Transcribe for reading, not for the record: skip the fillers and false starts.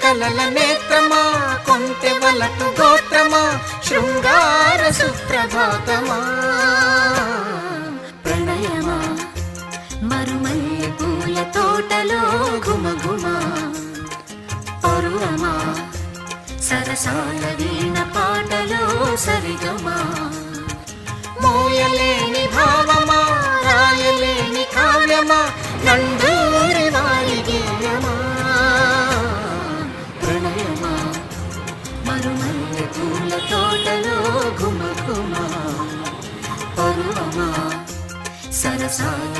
కలల నేత్రమా కొంటె వలపు గోత్రమా శృంగార సుప్రభాతమా ప్రణయమా మరుమల్లె పూల తోటలో ఘుమఘుమా పరువమా సరసాల వీణ పాటలో సరిగమా మోయలేని భావమా రాయలేని కావ్యమా నందూరి వారి గేయమా ప్రణయమా మరుమల్లె పూల తోటలో ఘుమఘుమా పరువమా సరసాల